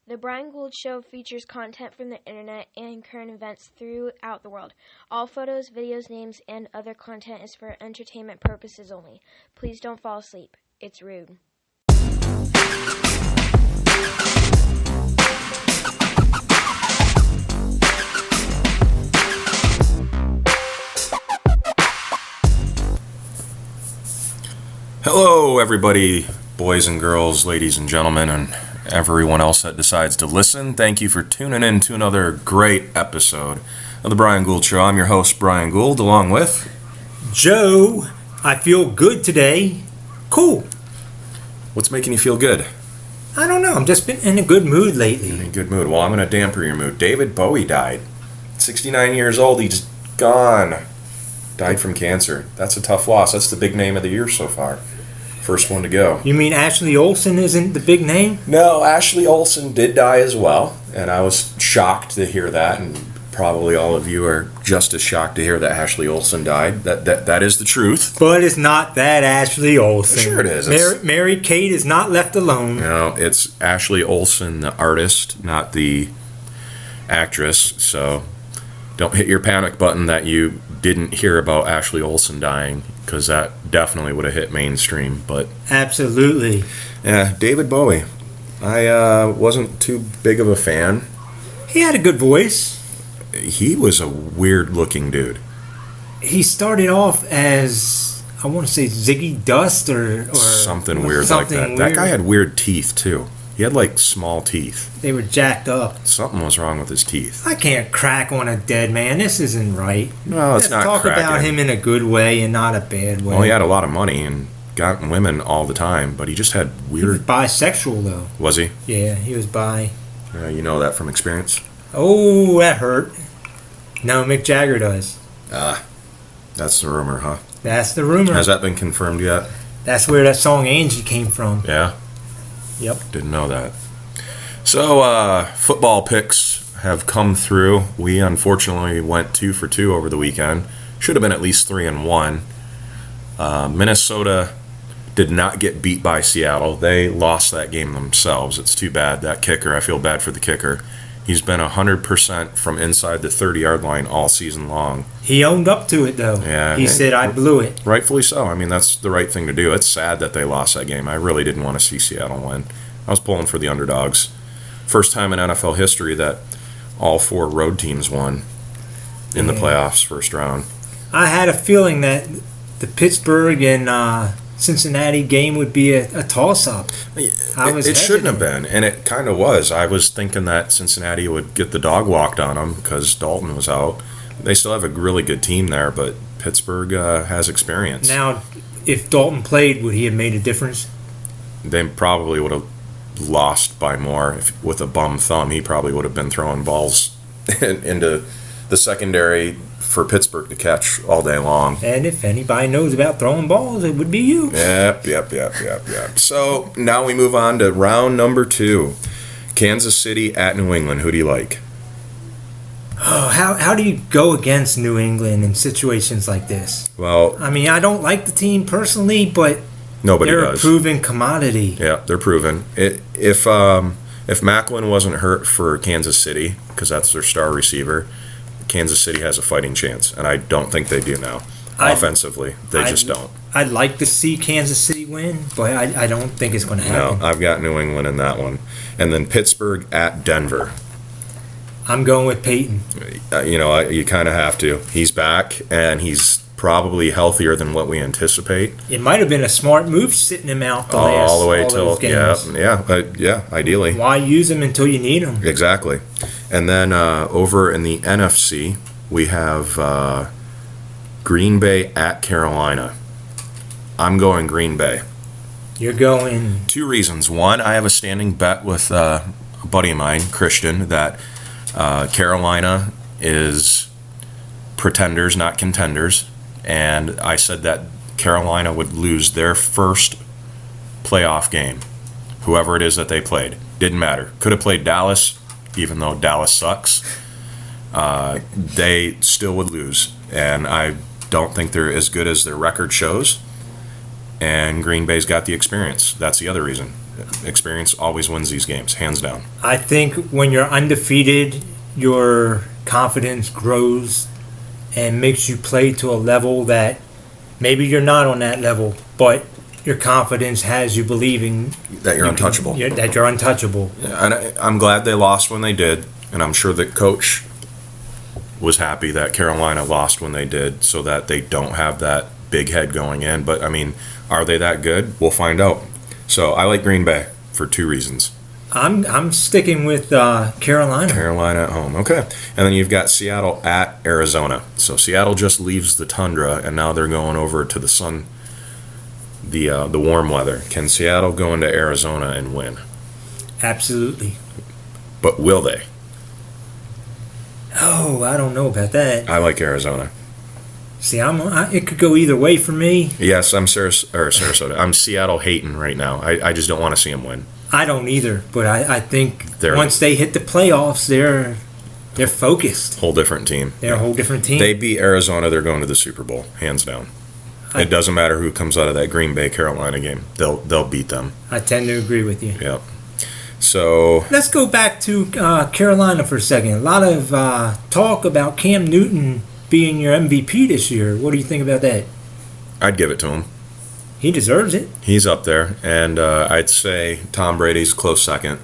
The Brian Gould Show features content from the internet and current events throughout the world. All photos, videos, names, and other content is for entertainment purposes only. Please don't fall asleep. It's rude. Hello, everybody, boys and girls, ladies and gentlemen, and everyone else that decides to listen. Thank you for tuning in to another great episode of The Brian Gould Show. I'm your host, Brian Gould, along with Joe. I feel good today. Cool. What's making you feel good? I don't know. I'm just been in a good mood lately. In a good mood. Well, I'm going to damper your mood. David Bowe died. 69 years old. He's gone. Died from cancer. That's a tough loss. That's the big name of the year so far. First one to go. You mean Ashley Olsen isn't the big name? No, Ashley Olsen did die as well, and I was shocked to hear that, and probably all of you are just as shocked to hear that Ashley Olsen died. That is the truth. But it's not that Ashley Olsen. Sure it is. Mary Kate is not left alone. No, it's Ashley Olsen, the artist, not the actress, so don't hit your panic button that you didn't hear about Ashley Olsen dying, because that definitely would have hit mainstream. But absolutely. Yeah, David Bowe. I wasn't too big of a fan. He had a good voice. He was a weird-looking dude. He started off as, I want to say, Ziggy Dust or something weird like that. Weird. That guy had weird teeth, too. He had, like, small teeth. They were jacked up. Something was wrong with his teeth. I can't crack on a dead man. This isn't right. No, it's not talk cracking. about him in a good way and not a bad way. Well, he had a lot of money and got women all the time, but he just had weird... He was bisexual, though. Was he? Yeah, he was bi. You know that from experience? Oh, that hurt. No, Mick Jagger does. That's the rumor, huh? That's the rumor. Has that been confirmed yet? That's where that song Angie came from. Yeah? Yep. Didn't know that. So, football picks have come through. We unfortunately went 2 for 2 over the weekend. Should have been at least 3-1. Minnesota did not get beat by Seattle. They lost that game themselves. It's too bad. That kicker, I feel bad for the kicker. He's been 100% from inside the 30-yard line all season long. He owned up to it, though. Yeah, he said, I blew it. Rightfully so. I mean, that's the right thing to do. It's sad that they lost that game. I really didn't want to see Seattle win. I was pulling for the underdogs. First time in NFL history that all 4 road teams won in the playoffs first round. I had a feeling that the Pittsburgh and Cincinnati game would be a toss-up. It shouldn't have been, and it kind of was. I was thinking that Cincinnati would get the dog walked on them because Dalton was out. They still have a really good team there, but Pittsburgh has experience. Now, if Dalton played, would he have made a difference? They probably would have lost by more. With a bum thumb, he probably would have been throwing balls into the secondary for Pittsburgh to catch all day long. And if anybody knows about throwing balls, it would be you. Yep. So now we move on to round number 2. Kansas City at New England. Who do you like? Oh, how do you go against New England in situations like this? Well, I mean, I don't like the team personally, but nobody they're does. a proven commodity. Yeah, they're proven. If Macklin wasn't hurt for Kansas City, because that's their star receiver, Kansas City has a fighting chance, and I don't think they do now. Offensively, they just don't. I'd like to see Kansas City win, but I don't think it's going to happen. No, I've got New England in that one. And then Pittsburgh at Denver. I'm going with Peyton. You kind of have to. He's back, and he's probably healthier than what we anticipate. It might have been a smart move sitting him out all the way till games. Yeah, ideally. Why use him until you need him? Exactly. And then over in the NFC, we have Green Bay at Carolina. I'm going Green Bay. You're going... 2 reasons. One, I have a standing bet with a buddy of mine, Christian, that Carolina is pretenders, not contenders. And I said that Carolina would lose their first playoff game, whoever it is that they played. Didn't matter. Could have played Dallas, even though Dallas sucks. They still would lose. And I don't think they're as good as their record shows. And Green Bay's got the experience. That's the other reason. Experience always wins these games, hands down. I think when you're undefeated, your confidence grows and makes you play to a level that maybe you're not on that level, but your confidence has you believing That you're untouchable. That you're untouchable. Yeah, and I'm glad they lost when they did, and I'm sure that Coach was happy that Carolina lost when they did so that they don't have that big head going in. But, I mean, are they that good? We'll find out. So I like Green Bay for 2 reasons. I'm sticking with Carolina. Carolina at home. Okay. And then you've got Seattle at Arizona. So Seattle just leaves the tundra, and now they're going over to the sun, the warm weather. Can Seattle go into Arizona and win? Absolutely. But will they? Oh, I don't know about that. I like Arizona. See, it could go either way for me. Yes, I'm Sarasota. I'm Seattle hating right now. I just don't want to see them win. I don't either, but I think once they hit the playoffs, they're focused. Whole different team. They're a whole different team. They beat Arizona, they're going to the Super Bowl, hands down. It doesn't matter who comes out of that Green Bay Carolina game. They'll beat them. I tend to agree with you. Yep. So let's go back to Carolina for a second. A lot of talk about Cam Newton being your MVP this year. What do you think about that? I'd give it to him. He deserves it. He's up there, and I'd say Tom Brady's close second.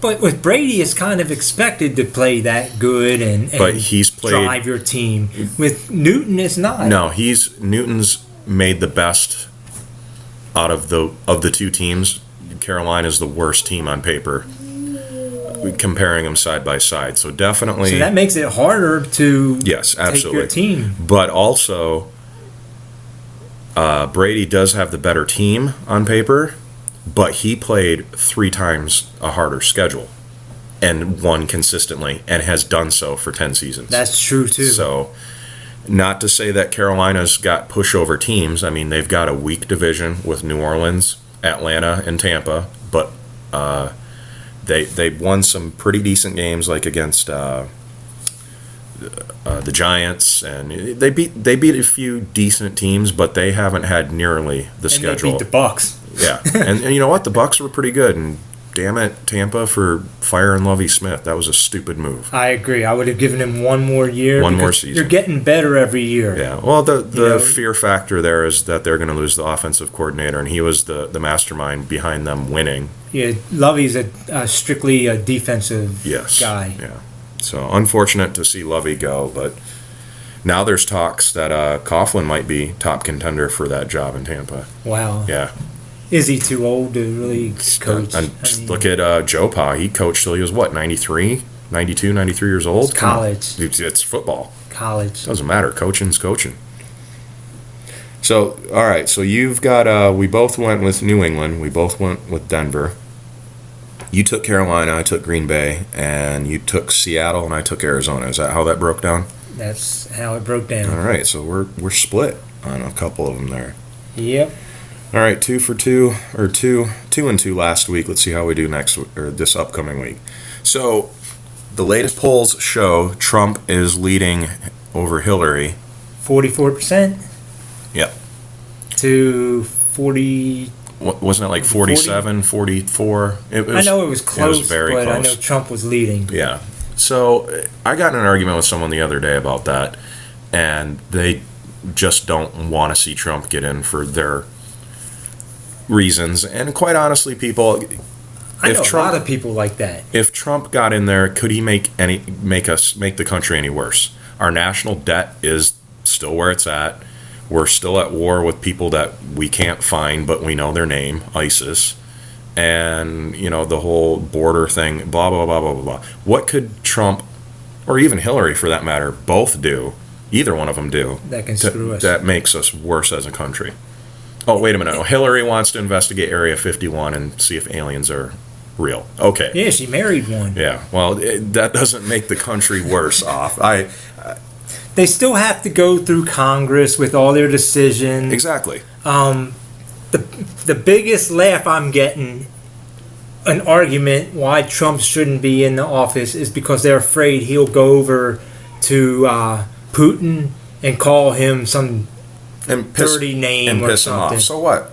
But with Brady, it's kind of expected to play that good and he's played, drive your team. With Newton, it's not. No, Newton's made the best out of the 2 teams. Carolina's the worst team on paper, comparing them side by side. So definitely, so that makes it harder to absolutely take your team. But also, Brady does have the better team on paper, but he played 3 times a harder schedule and won consistently and has done so for 10 seasons. That's true too. So, not to say that Carolina's got pushover teams. I mean, they've got a weak division with New Orleans, Atlanta, and Tampa, but they won some pretty decent games, like against the Giants, and they beat a few decent teams, but they haven't had nearly the schedule. They beat the Bucs. Yeah, and you know what? The Bucs were pretty good, and damn it, Tampa for firing Lovie Smith. That was a stupid move. I agree. I would have given him one more year. One more season. You're getting better every year. Yeah. Well, the fear factor there is that they're going to lose the offensive coordinator, and he was the mastermind behind them winning. Yeah, Lovie's strictly a defensive guy. Yeah. So unfortunate to see Lovie go, but now there's talks that Coughlin might be top contender for that job in Tampa. Wow. Yeah. Is he too old to really coach? Look at Joe Pa. He coached till he was, 93, 92, 93 years old? It's college. It's football. College. Doesn't matter. Coaching's coaching. So, all right. So you've got, we both went with New England. We both went with Denver. You took Carolina. I took Green Bay. And you took Seattle, and I took Arizona. Is that how that broke down? That's how it broke down. All right. So we're split on a couple of them there. Yep. All right, 2 for 2, or 2 and 2 last week. Let's see how we do this upcoming week. So, the latest polls show Trump is leading over Hilary. 44%. Yep. To 40. Wasn't it like 47, 44? I know it was close, it was very close. I know Trump was leading. Yeah. So, I got in an argument with someone the other day about that, and they just don't want to see Trump get in for their reasons. And quite honestly, people, I know a lot of people like that. If Trump got in there, could he make the country any worse? Our national debt is still where it's at. We're still at war with people that we can't find, but we know their name, ISIS. And, the whole border thing, blah, blah, blah, blah, blah, blah. What could Trump, or even Hillary for that matter, both do, either one of them do, that can screw us, that makes us worse as a country? Oh, wait a minute. No, Hillary wants to investigate Area 51 and see if aliens are real. Okay. Yeah, she married one. Yeah. Well, that doesn't make the country worse off. They still have to go through Congress with all their decisions. Exactly. The biggest laugh I'm getting, an argument why Trump shouldn't be in the office, is because they're afraid he'll go over to Putin and call him some dirty name and or piss something. him off. So what?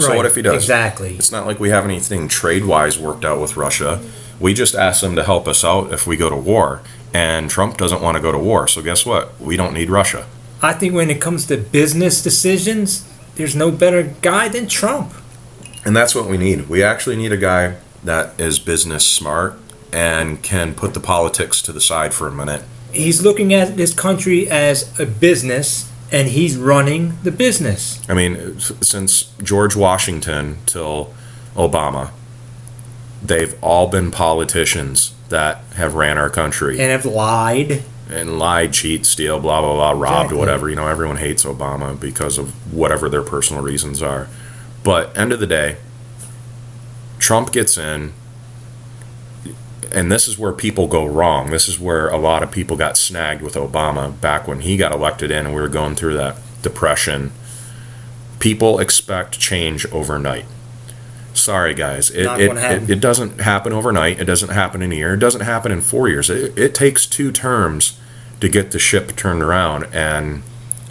So what if he does? Exactly. It's not like we have anything trade-wise worked out with Russia. We just ask them to help us out if we go to war. And Trump doesn't want to go to war. So guess what? We don't need Russia. I think when it comes to business decisions, there's no better guy than Trump. And that's what we need. We actually need a guy that is business smart and can put the politics to the side for a minute. He's looking at this country as a business, and he's running the business. I mean, since George Washington till Obama, they've all been politicians that have ran our country. And have lied. And lied, cheat, steal, blah, blah, blah, robbed, Exactly. whatever. You know, everyone hates Obama because of whatever their personal reasons are. But end of the day, Trump gets in, and this is where people go wrong. This is where a lot of people got snagged with Obama back when he got elected in and we were going through that depression. People expect change overnight. Sorry, guys. It doesn't happen overnight. It doesn't happen in a year. It doesn't happen in 4 years. It takes 2 terms to get the ship turned around and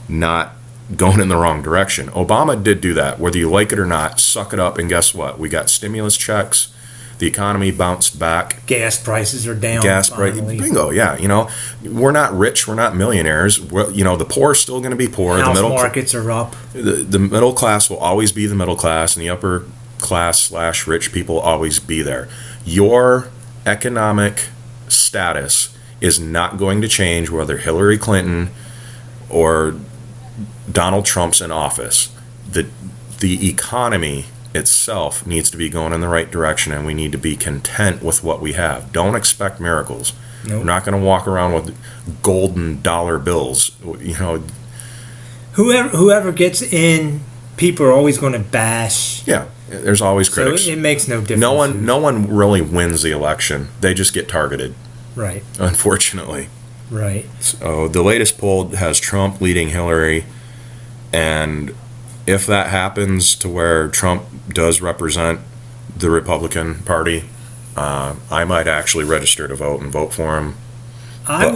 not going in the wrong direction. Obama did do that. Whether you like it or not, suck it up, and guess what? We got stimulus checks. The economy bounced back. Gas prices are down. Gas price, bingo, yeah. You know, we're not rich. We're not millionaires. You know, the poor are still going to be poor. House the middle markets are up. The middle class will always be the middle class, and the upper class / rich people will always be there. Your economic status is not going to change whether Hilary Clinton or Donald Trump's in office. The economy itself needs to be going in the right direction, and we need to be content with what we have. Don't expect miracles. Nope. We're not going to walk around with golden dollar bills. You know, whoever gets in, people are always going to bash. yeah, there's always critics. So it makes no difference. No one really wins the election. They just get targeted. Right. Unfortunately. Right. So the latest poll has Trump leading Hillary, and if that happens to where Trump does represent the Republican Party, I might actually register to vote and vote for him. I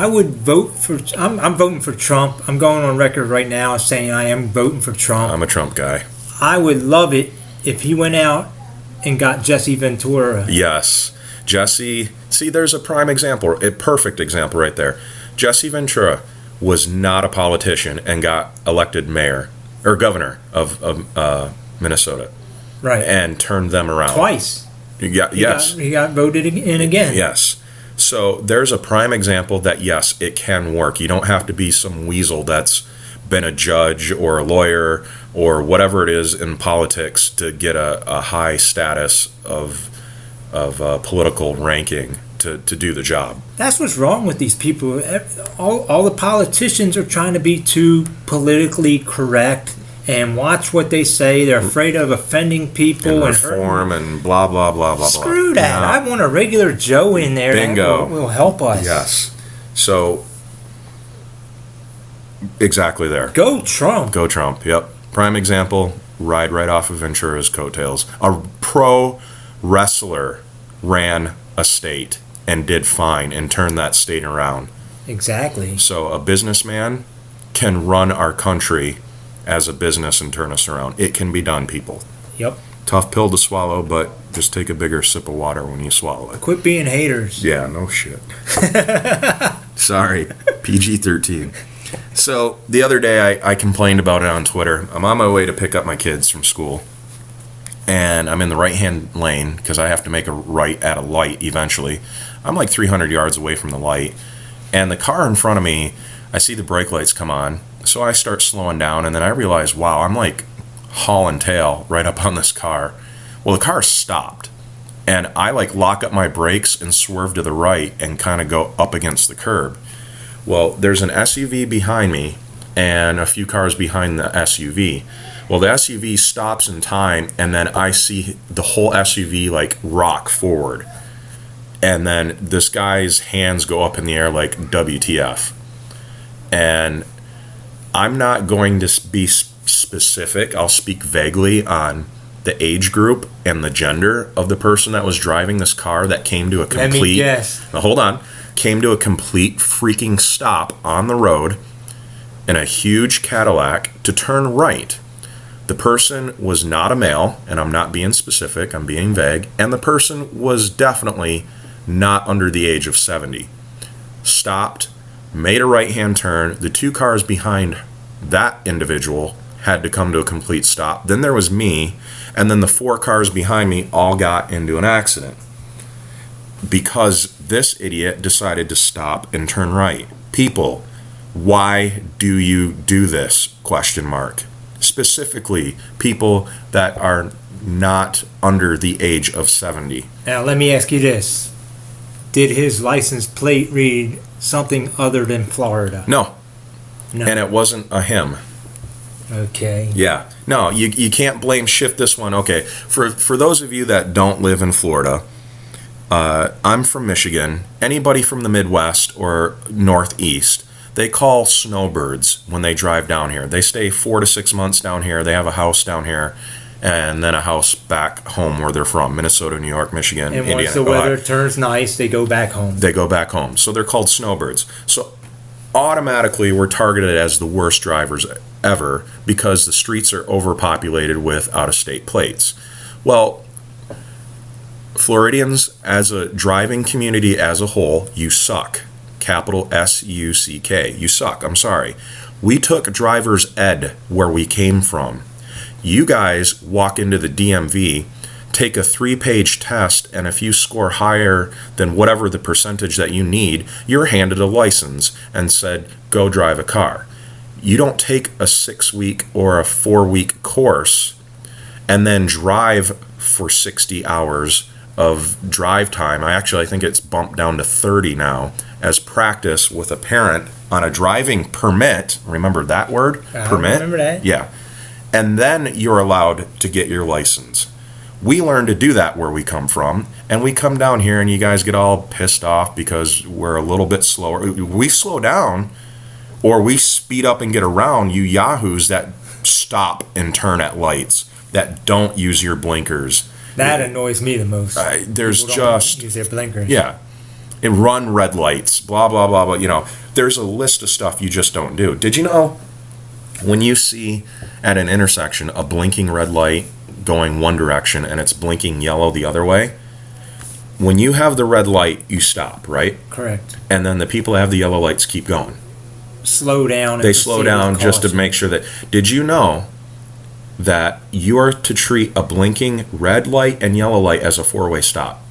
would vote for. I'm voting for Trump. I'm going on record right now saying I am voting for Trump. I'm a Trump guy. I would love it if he went out and got Jesse Ventura. Yes, Jesse. See, there's a prime example, a perfect example right there. Jesse Ventura was not a politician and got elected mayor or governor of Minnesota. Right. And turned them around. Twice. Yes. He got voted in again. Yes. So there's a prime example that, yes, it can work. You don't have to be some weasel that's been a judge or a lawyer or whatever it is in politics to get a high status of political ranking to do the job. That's what's wrong with these people. All the politicians are trying to be too politically correct and watch what they say. They're afraid of offending people and reform and blah, blah, blah, blah, blah. Screw that. No. I want a regular Joe in there. Bingo. That will help us. Yes. So, exactly there. Go Trump. Go Trump, yep. Prime example, ride right off of Ventura's coattails. A pro wrestler ran a state and did fine and turned that state around. Exactly. So a businessman can run our country as a business and turn us around. It can be done, people. Yep. Tough pill to swallow, but just take a bigger sip of water when you swallow it. Quit being haters. Yeah, no shit. Sorry, PG-13. So the other day I complained about it on Twitter. I'm on my way to pick up my kids from school, and I'm in the right-hand lane because I have to make a right at a light eventually. I'm like 300 yards away from the light, and the car in front of me, I see the brake lights come on, so I start slowing down, and then I realize, wow, I'm like hauling tail right up on this car. Well, the car stopped, and I like lock up my brakes and swerve to the right and kind of go up against the curb. Well, there's an SUV behind me and a few cars behind the SUV. Well, the SUV stops in time, and then I see the whole SUV like rock forward. And then this guy's hands go up in the air like WTF. And I'm not going to be specific. I'll speak vaguely on the age group and the gender of the person that was driving this car that came to a complete... Now, hold on. Came to a complete freaking stop on the road in a huge Cadillac to turn right. The person was not a male, and I'm not being specific, I'm being vague, and the person was definitely not under the age of 70. Stopped, made a right-hand turn. The 2 cars behind that individual had to come to a complete stop. Then there was me, and then the 4 cars behind me all got into an accident because this idiot decided to stop and turn right. People, why do you do this? Question mark. Specifically, people that are not under the age of 70. Now, let me ask you this. Did his license plate read something other than Florida? No. And it wasn't a him. Okay. Yeah. No, you can't shift this one. Okay. For those of you that don't live in Florida, I'm from Michigan. Anybody from the Midwest or Northeast, they call snowbirds when they drive down here. They stay 4 to 6 months down here. They have a house down here, and then a house back home where they're from, Minnesota, New York, Michigan, and Indiana. Once the weather turns nice, they go back home. They go back home. So they're called snowbirds. So automatically we're targeted as the worst drivers ever because the streets are overpopulated with out-of-state plates. Well, Floridians, as a driving community as a whole, you suck. Capital S-U-C-K. You suck. I'm sorry. We took driver's ed where we came from. You guys walk into the DMV, take a 3-page test, and if you score higher than whatever the percentage that you need, you're handed a license and said, go drive a car. You don't take a 6-week or a 4-week course and then drive for 60 hours of drive time. I think it's bumped down to 30 now as practice with a parent on a driving permit. Remember that word? Permit? Remember that. Yeah. And then you're allowed to get your license. We learned to do that where we come from, and we come down here and you guys get all pissed off because we're a little bit slower. We slow down or we speed up and get around you yahoos that stop and turn at lights, that don't use your blinkers. That annoys me the most. There's People don't just use their blinkers. Yeah, and run red lights, blah blah blah blah. You know, there's a list of stuff you just don't do. Did you know when you see at an intersection a blinking red light going one direction and it's blinking yellow the other way? When you have the red light, you stop, right? Correct. And then the people that have the yellow lights keep going. Slow down. They slow down just to make sure that. Did you know that you are to treat a blinking red light and yellow light as a 4-way stop?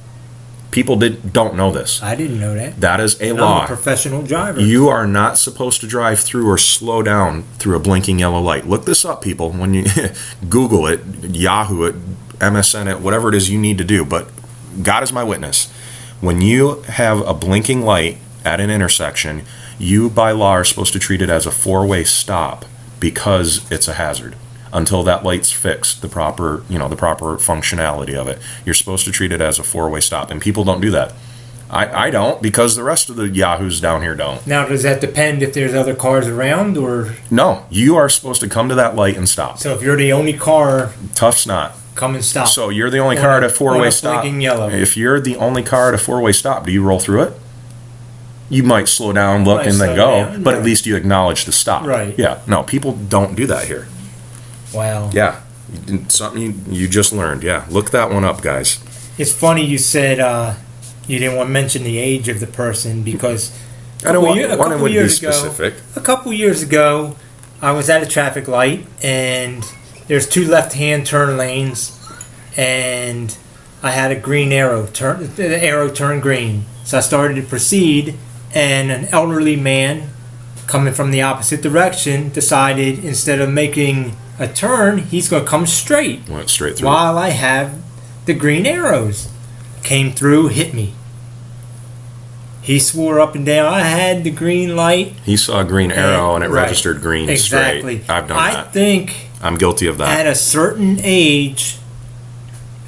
People don't know this. I didn't know that. That is a law. I'm a professional driver. You are not supposed to drive through or slow down through a blinking yellow light. Look this up, people. When you Google it, Yahoo it, MSN it, whatever it is you need to do. But God is my witness. When you have a blinking light at an intersection, you by law are supposed to treat it as a 4-way stop because it's a hazard. Until that light's fixed, the proper functionality of it, you're supposed to treat it as a 4-way stop, and people don't do that. I don't, because the rest of the yahoos down here don't. Now, does that depend if there's other cars around, or? No, you are supposed to come to that light and stop. So if you're the only car, tough snot. Come and stop. So you're the only car at a 4-way stop. Blinking yellow. If you're the only car at a 4-way stop, do you roll through it? You might slow down, look, and then go, but at least you acknowledge the stop. Right. Yeah. No, people don't do that here. Wow. Yeah. Something you just learned. Yeah. Look that one up, guys. It's funny you said you didn't want to mention the age of the person because I don't want to be specific. A couple years ago, I was at a traffic light and there's 2 left-hand turn lanes, and I had a green arrow. The arrow turned green, so I started to proceed, and an elderly man coming from the opposite direction decided instead of making a turn, he's going to come straight. Went straight through. While I have the green arrows. Came through, hit me. He swore up and down, I had the green light. He saw a green arrow and it registered green exactly. Straight. I've done that. I think I'm guilty of that. At a certain age,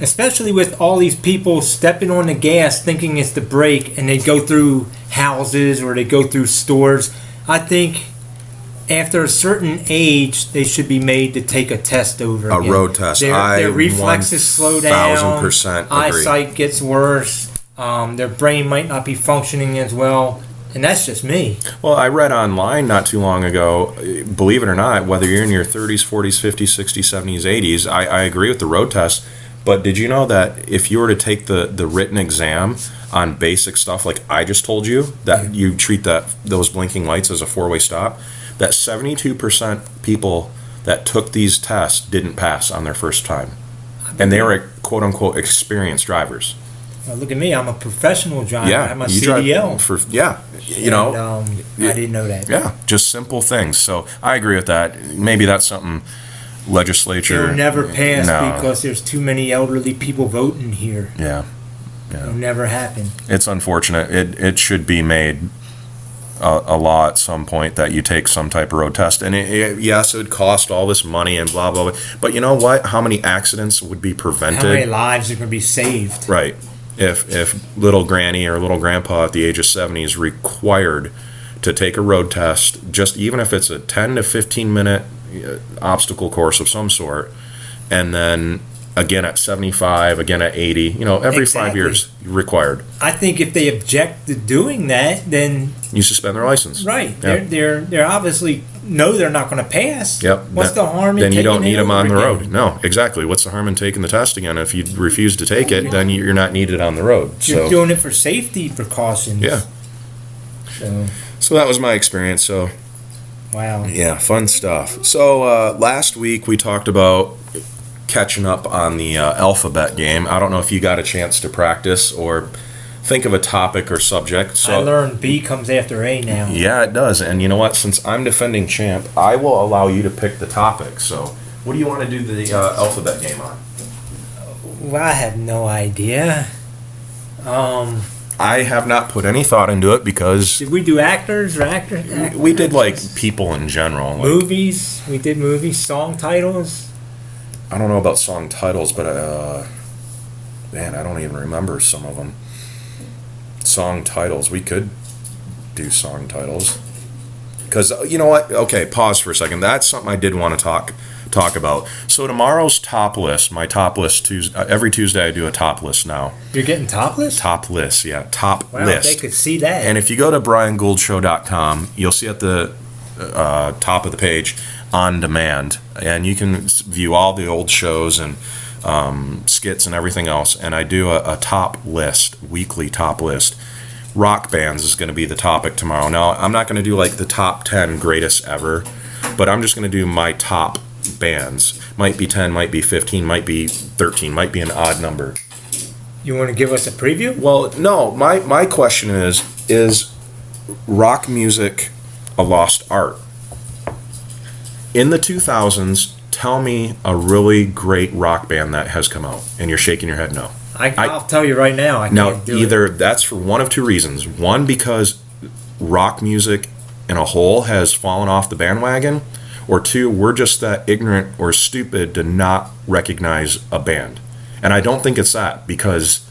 especially with all these people stepping on the gas thinking it's the brake, and they go through houses or they go through stores, I think after a certain age, they should be made to take a test over again. A road test. Their reflexes slow down. 1,000% agree. Eyesight gets worse. Their brain might not be functioning as well. And that's just me. Well, I read online not too long ago, believe it or not, whether you're in your 30s, 40s, 50s, 60s, 70s, 80s, I agree with the road test. But did you know that if you were to take the written exam on basic stuff like I just told you, that you treat those blinking lights as a four-way stop, that 72% people that took these tests didn't pass on their first time. And they were quote-unquote experienced drivers. Well, look at me. I'm a professional driver. Yeah, I'm a you CDL. I didn't know that. Yeah, just simple things. So I agree with that. Maybe that's something legislature... It'll never pass because there's too many elderly people voting here. Yeah. It'll never happen. It's unfortunate. It should be made a law at some point that you take some type of road test. And yes, it would cost all this money and blah, blah, blah. But you know what? How many accidents would be prevented? How many lives are going to be saved? Right. If little granny or little grandpa at the age of 70 is required to take a road test, just even if it's a 10 to 15 minute obstacle course of some sort, and then again at 75, again at 80, every 5 years required. I think if they object to doing that, then you suspend their license. Right. Yep. They're obviously know they're not going to pass. Yep. What's the harm in taking it? Then you don't need them on the road. Again? No, exactly. What's the harm in taking the test again? If you refuse to take it, then you're not needed on the road. You're doing it for safety precautions. Yeah. So that was my experience. So. Wow. Yeah, fun stuff. So last week we talked about catching up on the alphabet game. I don't know if you got a chance to practice or think of a topic or subject. So I learned B comes after A now. Yeah, it does. And you know what? Since I'm defending champ, I will allow you to pick the topic. So what do you want to do the alphabet game on? Well, I have no idea. I have not put any thought into it because... Did we do actors or actors? We did like people in general. Like, movies? We did movies, song titles? I don't know about song titles, but man, I don't even remember some of them. Song titles. We could do song titles. Because, you know what? Okay, pause for a second. That's something I did want to talk about. So tomorrow's top list, my top list, Tuesday, every Tuesday I do a top list now. You're getting top list? Top list, yeah. Top wow, list. They could see that. And if you go to briangouldshow.com, you'll see at the top of the page, on demand, and you can view all the old shows and skits and everything else. And I do a top list, weekly top list. Rock bands is going to be the topic tomorrow. Now, I'm not going to do like the top 10 greatest ever, but I'm just going to do my top bands. Might be 10, might be 15, might be 13, might be an odd number. You want to give us a preview? Well, no. My question is rock music a lost art? In the 2000s, tell me a really great rock band that has come out. And you're shaking your head no. I'll tell you right now. I can't do either it. That's for one of two reasons. One, because rock music in a whole has fallen off the bandwagon. Or two, we're just that ignorant or stupid to not recognize a band. And I don't think it's that, because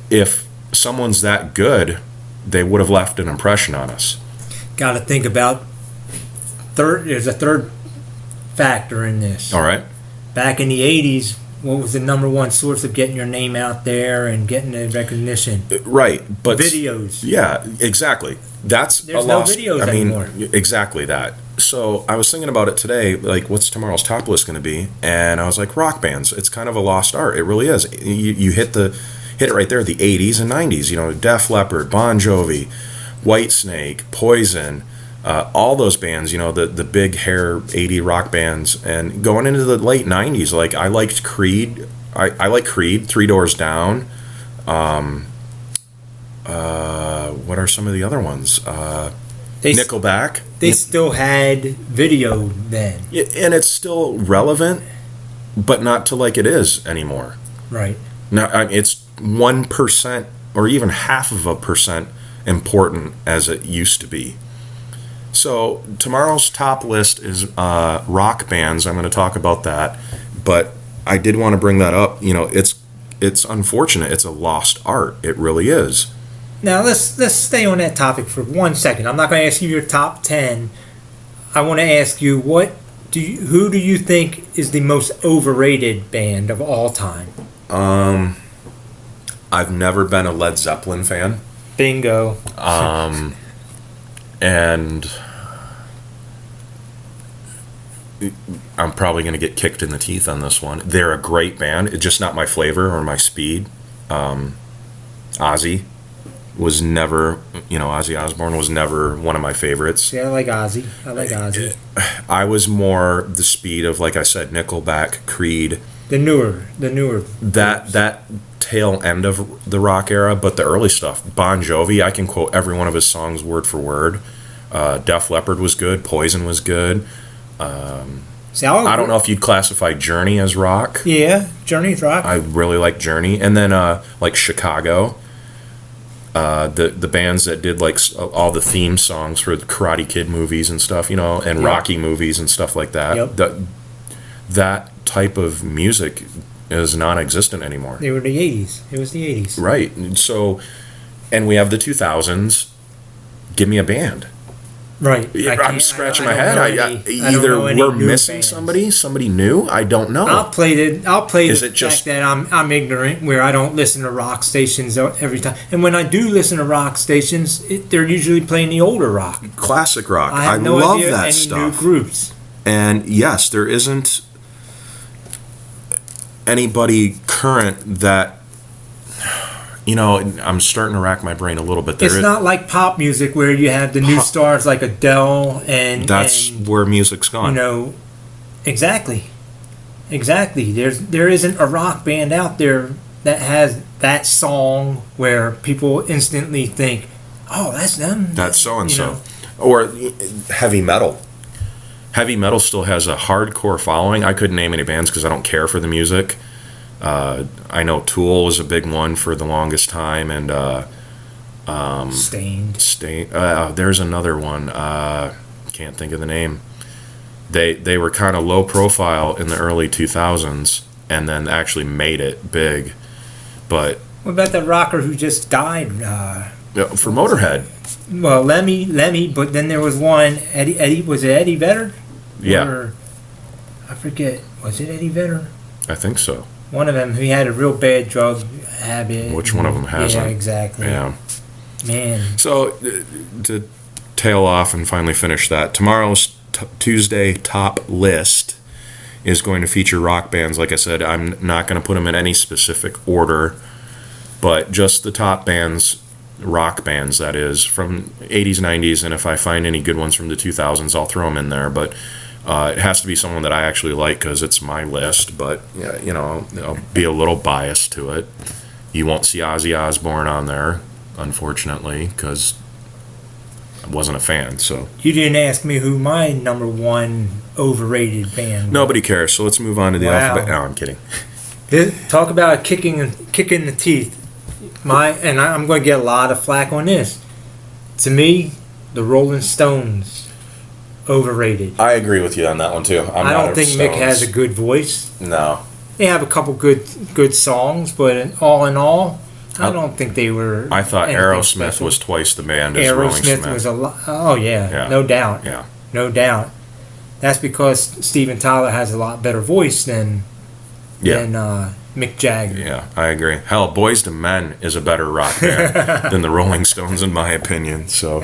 if someone's that good, they would have left an impression on us. Got to think about there's a third factor in this. All right. Back in the 80s, what was the number one source of getting your name out there and getting the recognition? Right, but videos. Yeah, exactly. There's no videos anymore. Exactly that. So I was thinking about it today, like what's tomorrow's top list going to be? And I was like, rock bands. It's kind of a lost art. It really is. You hit it right there, the 80s and 90s. Def Leppard, Bon Jovi, Whitesnake, Poison, all those bands, the big hair 80 rock bands. And going into the late 90s, like I liked Creed. I like Creed, Three Doors Down. What are some of the other ones? Nickelback. They still had video then. Yeah, and it's still relevant, but not to like it is anymore. Right. Now, it's 1% or even 0.5% important as it used to be. So tomorrow's top list is rock bands. I'm going to talk about that, but I did want to bring that up. It's unfortunate. It's a lost art. It really is. Now let's stay on that topic for 1 second. I'm not going to ask you your top 10. I want to ask you who do you think is the most overrated band of all time? I've never been a Led Zeppelin fan. Bingo. And I'm probably going to get kicked in the teeth on this one. They're a great band. It's just not my flavor or my speed. Ozzy was never, Ozzy Osbourne was never one of my favorites. Yeah, I like Ozzy. I was more the speed of, like I said, Nickelback, Creed. The newer. That tail end of the rock era, but the early stuff. Bon Jovi, I can quote every one of his songs word for word. Def Leppard was good. Poison was good. See, I don't know if you'd classify Journey as rock. Yeah, Journey's rock. I really like Journey. And then like Chicago, the bands that did like all the theme songs for the Karate Kid movies and stuff, and Rocky movies and stuff like that. Yep. That type of music is non-existent anymore. They were the 80s. It was the 80s. Right. So, and we have the 2000s. Give me a band. Right. I'm scratching my head. Either we're missing somebody new. I don't know. I'll play the Is it fact just that I'm ignorant, where I don't listen to rock stations every time. And when I do listen to rock stations, they're usually playing the older rock. Classic rock. I have no love idea that any stuff. new groups. And yes, there isn't anybody current that, I'm starting to rack my brain a little bit. It's not like pop music where you have the new stars like Adele and that's where music's gone. Exactly. There isn't a rock band out there that has that song where people instantly think, "Oh, that's them." That's so and so. Or heavy metal. Heavy metal still has a hardcore following. I couldn't name any bands because I don't care for the music. I know Tool was a big one for the longest time, and Stained. There's another one. Can't think of the name. They were kind of low profile in the early 2000s, and then actually made it big. But what about the rocker who just died? For Motorhead. Well, Lemmy, but then there was one, Eddie, was it Eddie Vedder? Yeah. Or, I forget, was it Eddie Vedder? I think so. One of them, he had a real bad drug habit. Which one of them hasn't? Yeah, exactly. Yeah. Man. So, to tail off and finally finish that, tomorrow's Tuesday top list is going to feature rock bands. Like I said, I'm not going to put them in any specific order, but just the top bands, rock bands, that is, from 80s, 90s, and if I find any good ones from the 2000s, I'll throw them in there, but it has to be someone that I actually like because it's my list, but, I'll be a little biased to it. You won't see Ozzy Osbourne on there, unfortunately, because I wasn't a fan, so. You didn't ask me who my number one overrated band was. Nobody cares, so let's move on to the alphabet. No, I'm kidding. Talk about kicking the teeth. I'm going to get a lot of flack on this. To me, the Rolling Stones, overrated. I agree with you on that one too. I don't think Mick has a good voice. No. They have a couple good songs, but all in all, I don't think they were. I thought Aerosmith special. was twice the band as Rolling Smith. Aerosmith was a lot. Oh yeah, no doubt. Yeah, no doubt. That's because Steven Tyler has a lot better voice than Mick Jagger. Yeah, I agree. Hell, Boyz II Men is a better rock band than the Rolling Stones, in my opinion. So,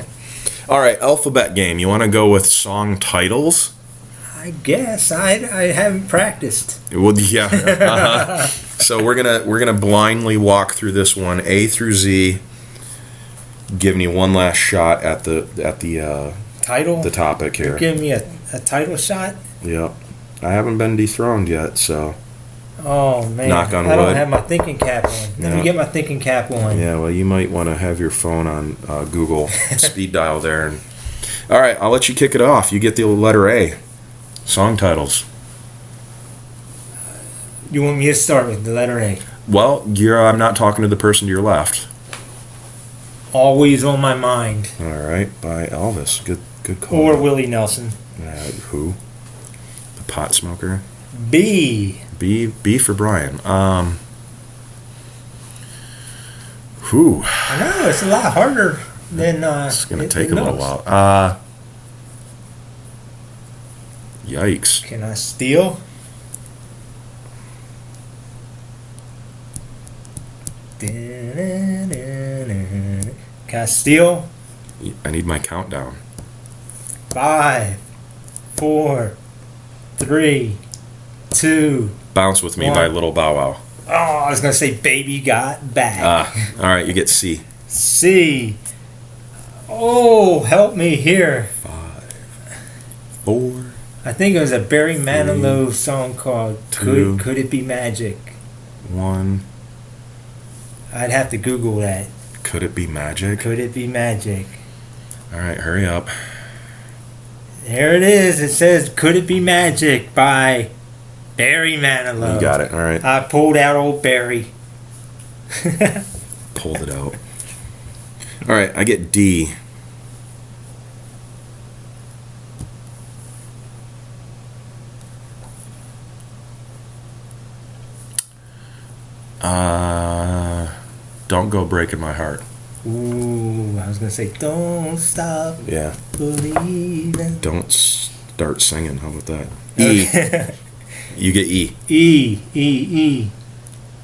all right, alphabet game. You want to go with song titles? I guess I haven't practiced. Well, yeah. So we're gonna blindly walk through this one, A through Z, giving you one last shot at the title, the topic here. You're giving me a title shot. Yep. I haven't been dethroned yet, so. Oh man! Knock on wood. I don't have my thinking cap on. Let me get my thinking cap on. Yeah, well, you might want to have your phone on Google speed dial there. All right, I'll let you kick it off. You get the letter A. Song titles. You want me to start with the letter A? Well, I'm not talking to the person to your left. Always on My Mind. All right, by Elvis. Good call. Or Willie Nelson. Who? The pot smoker. B for Brian. Whew. I know, it's a lot harder than it's gonna take a little while. Yikes. Can I steal? Can I steal? I need my countdown. 5, 4, 3, 2. Bounce With Me 1. by Little Bow Wow. Oh, I was going to say Baby Got Back. All right, you get C. C. Oh, help me here. 5, 4. I think it was a Barry Manilow song called 2, Could It Be Magic? 1. I'd have to Google that. Could It Be Magic? Could It Be Magic? All right, hurry up. There it is. It says Could It Be Magic by Barry Manilow. You got it. All right. I pulled out old Barry. Pulled it out. All right, I get D. Don't Go Breaking My Heart. Ooh, I was going to say Don't Stop Yeah. Believing. Don't start singing. How about that? E. Okay. You get E. E.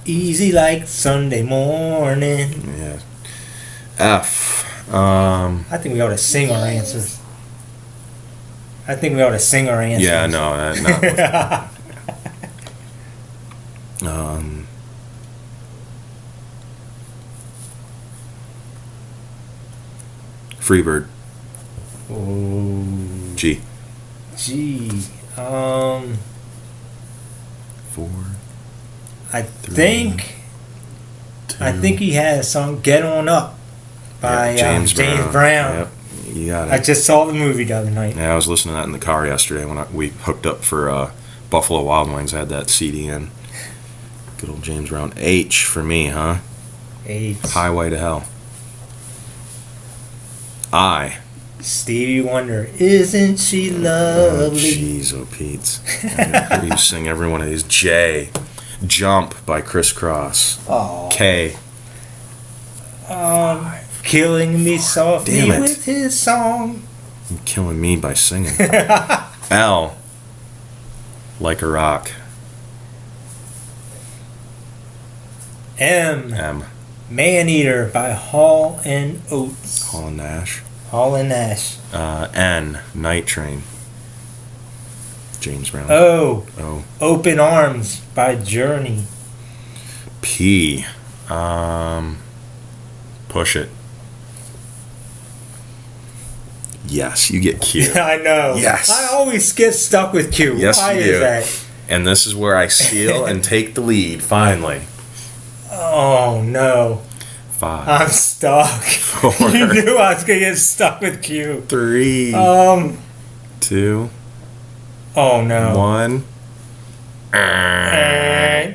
Easy like Sunday morning. Yeah. F. I think we ought to sing our answers. Yeah, no, not. Freebird. Oh, G. G. 4. I 3, think 2. he had a song "Get On Up" by James Brown. Yep, you got it. I just saw the movie the other night. Yeah, I was listening to that in the car yesterday when we hooked up for Buffalo Wild Wings. I had that CD in. Good old James Brown. H for me, huh? H. Highway to Hell. I. Stevie Wonder. Isn't she lovely? Jeez, oh Pete. I hear you sing every one of these. J. Jump by Criss Cross. Oh. K. Killing me softly Damn it. with his song. You're killing me by singing. L. Like a Rock. M. Man Eater by Hall and Oates. Hall and Nash. N. Night Train. James Brown. O. O. Open Arms by Journey. P. Push It. Yes, you get Q. I know. Yes. I always get stuck with Q. Yes, Why you is do. that? And this is where I steal and take the lead, finally. Oh, no. 5. I'm stuck. 4. You knew I was going to get stuck with Q. 3. 2. Oh, no. 1. Eh.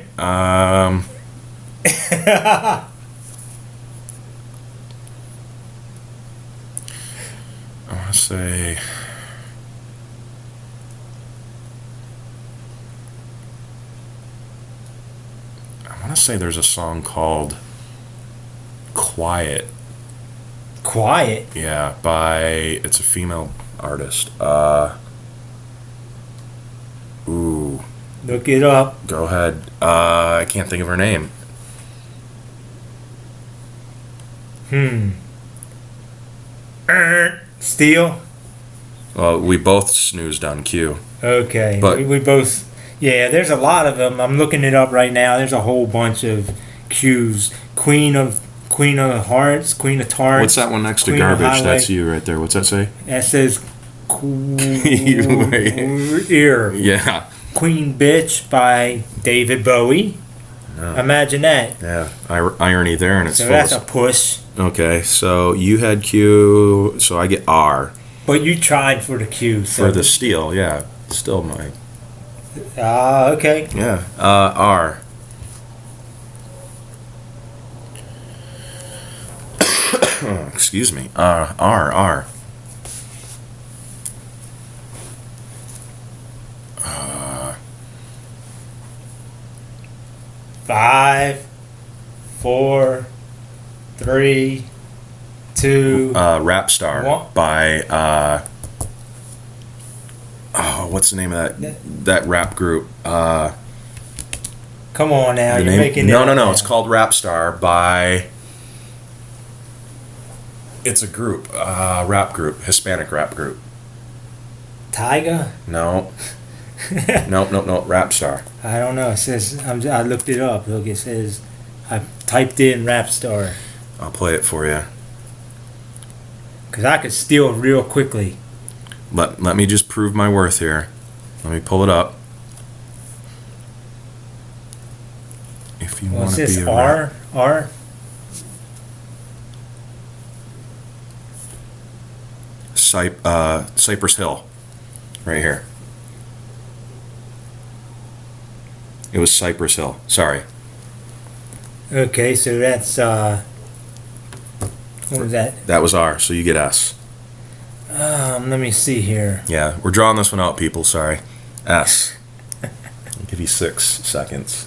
I want to say. I want to say there's a song called Quiet. Quiet. Yeah, it's a female artist. Ooh, Look it up. go ahead. I can't think of her name. Steel. Well, we both snoozed on Q. Okay. But- we both. Yeah, there's a lot of them. I'm looking it up right now. There's a whole bunch of Qs. Queen of Hearts. Queen of Tarts. What's that one next to Queen of Garbage? Highway. That's you right there. What's that say? That says Ear. Yeah. Queen Bitch by David Bowie. No. Imagine that. Yeah. Irony there, and it's So full that's of- a push. Okay, so you had Q, so I get R But you tried for the Q. So. for the steel. Yeah, still my Okay. yeah. R. Excuse me. R. 5, 4, 3, 2. Rap Star What? by what's the name of that rap group? Come on now, The you're name? making No, it. no. It's called Rap Star by. It's a group, rap group, Hispanic rap group. Tyga? No. Nope. Rap star. I don't know. It says I looked it up. Look, it says I typed in rap star I'll play it for you. because I could steal real quickly. Let me just prove my worth here. Let me pull it up. If you want What's to this? be a R? Cypress Hill, right here. It was Cypress Hill. Sorry. Okay, so that's what was that? That was R, so you get S. Let me see here. Yeah, we're drawing this one out, people. Sorry. S. I'll give you 6 seconds.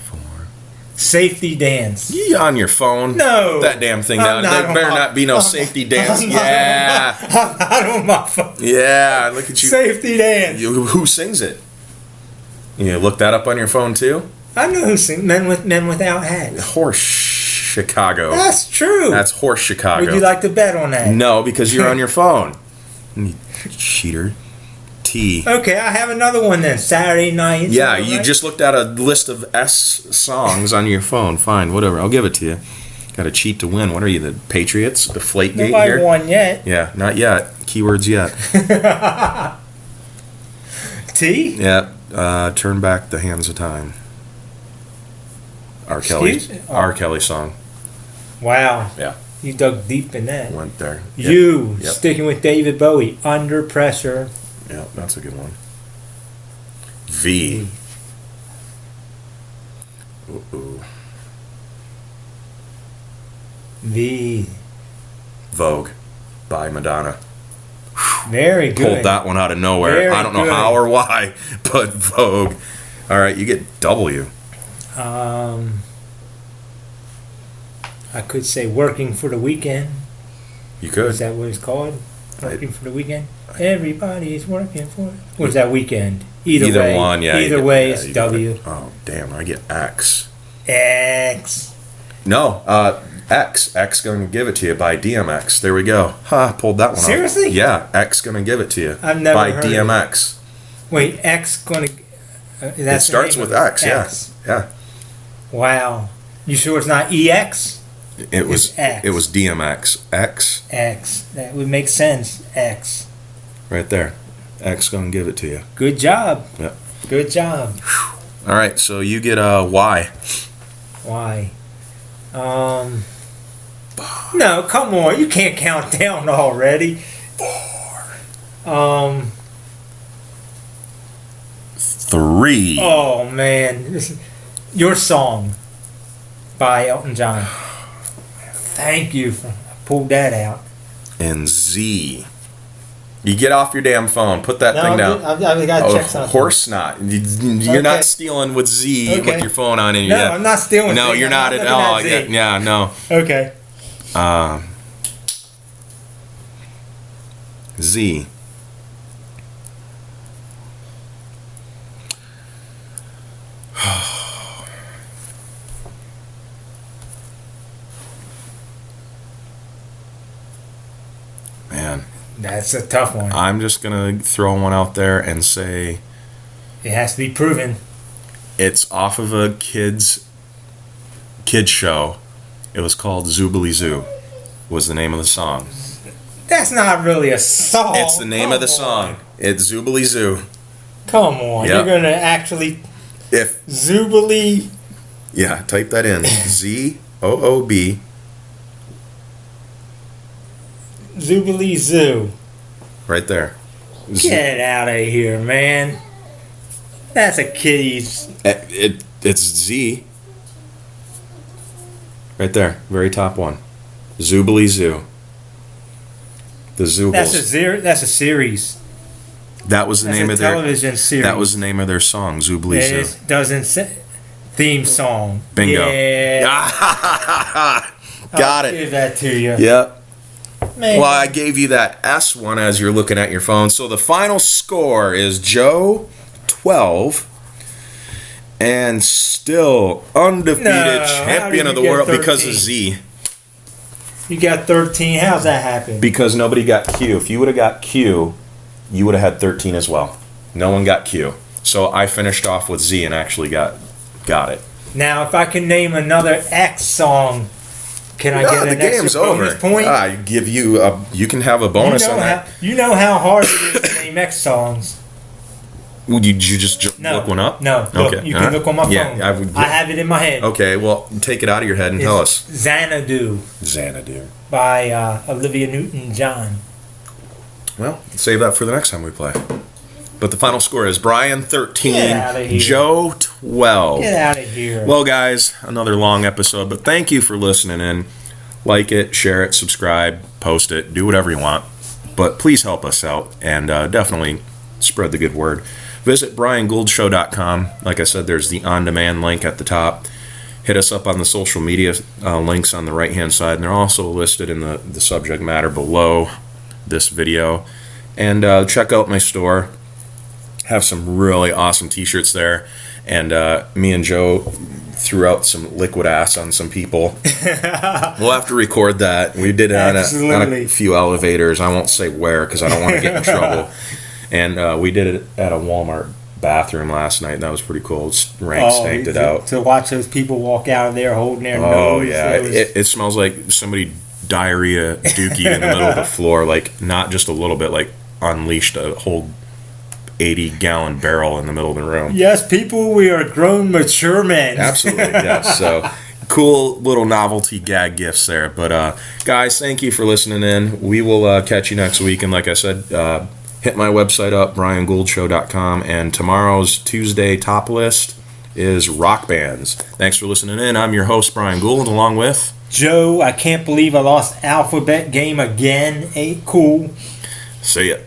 5, 4. Safety dance. You on your phone? No. Put that damn thing I'm down. not There on better my- not be no safety dance. I'm Yeah. not on my phone. Yeah, look at you. Safety dance. Who sings it? You look that up on your phone too? I know who sings Men Without Hats. Horse Chicago. That's true. That's Horse Chicago. Would you like to bet on that? No, because you're on your phone. You cheater. T. Okay, I have another one then. Saturday night. Yeah, you just looked at a list of S songs on your phone. Fine, whatever. I'll give it to you. Got to cheat to win. What are you, the Patriots? The Flakegate Nobody here? won yet. Yeah, not yet. Keywords yet. T? Yeah. Turn back the hands of time. R. Kelly. Excuse me? R. Kelly song. Wow. Yeah. You dug deep in that. Went there. You, Yep. sticking with David Bowie, Under Pressure. Yeah, that's a good one. V. Ooh. V. Vogue by Madonna. Very good. Pulled that one out of nowhere. Very I don't know good. how or why, but Vogue. All right, you get W. I could say Working for the Weekend. You could. Is that what it's called? Working for the Weekend? Everybody's working for it. Or is that Weekend? Either way. One, yeah. Either way, it's W. Oh, damn, I get X. X. No, X. X gonna give it to you by DMX. There we go. Pulled that one off. Seriously? Yeah, X gonna give it to you. I've never by heard of it. DMX. Wait, X gonna... It starts with X, yeah. Wow. You sure it's not EX? It was It's X. It was DMX. X X. That would make sense. X. right there. X gonna give it to you. Good job. Yep. Good job. All right, so you get a Y. Why? No, come on. You can't count down already. 3. Oh, man. Your Song by Elton John. Thank you for pulled that out. And Z. You get off your damn phone. Put that thing down. I've got to check something. Horse snot. You're Okay. not stealing with Z Okay. with your phone on in. No, Yeah. I'm not stealing. No, Z. you're I'm not at looking all. Z. Yeah, no. Okay. Z. Man, That's a tough one. I'm just gonna throw one out there and say It has to be proven. it's off of a kids show. It was called Zoobly Zoo. Was the name of the song. That's not really a song. It's the name of the Come song. on. It's Zoobly Zoo. Come on. Yep. You're going to actually... If Zoobly... yeah, type that in. ZOOB. Zoobly Zoo. Right there. Get out of here, man. That's a kiddie's... It's Z. Right there, very top one. Zoobly Zoo. The Zoobles. That's a series. That was the That's name a of their television series. That was the name of their song, Zoobly Zoo. It doesn't say... Theme song. Bingo. Yeah. Got I'll it. give that to you. Yep. Man. Well, I gave you that S one as you're looking at your phone. So the final score is Joe 12 and still undefeated No, how champion did of the you get world because 13? of Z. You got 13. How's that happen? Because nobody got Q. If you would have got Q, you would have had 13 as well. No one got Q. So I finished off with Z and actually got it. Now, if I can name another X song, can I get an extra bonus point? I give you you can have a bonus on that. You know how hard it is to name X songs. Did you just look one up? No. Okay. Look, you can look on my phone. Yeah, I have it in my head. Okay, well, take it out of your head and tell us. Xanadu. Xanadu. By Olivia Newton-John. Well, save that for the next time we play. But the final score is Brian 13, Joe 12. Get out of here. Well, guys, another long episode, but thank you for listening in. Like it, share it, subscribe, post it, do whatever you want. But please help us out and definitely spread the good word. Visit BrianGouldShow.com. Like I said, there's the on-demand link at the top. Hit us up on the social media links on the right-hand side, and they're also listed in the subject matter below this video. And check out my store. Have some really awesome t-shirts there. And me and Joe threw out some liquid ass on some people. We'll have to record that. We did it on a few elevators. I won't say where because I don't want to get in trouble. And we did it at a Walmart bathroom last night. That was pretty cool. Rank stanked it out. To watch those people walk out of there holding their nose. Oh, yeah. It smells like somebody diarrhea dookie in the middle of the floor. Like, not just a little bit, like unleashed a whole 80-gallon barrel in the middle of the room. Yes, people, we are grown, mature men. Absolutely, yes. So, cool little novelty gag gifts there. But, guys, thank you for listening in. We will catch you next week. And like I said, hit my website up, BrianGouldShow.com. And tomorrow's Tuesday top list is rock bands. Thanks for listening in. I'm your host, Brian Gould, along with Joe. I can't believe I lost Alphabet Game again. Ain't cool. See ya.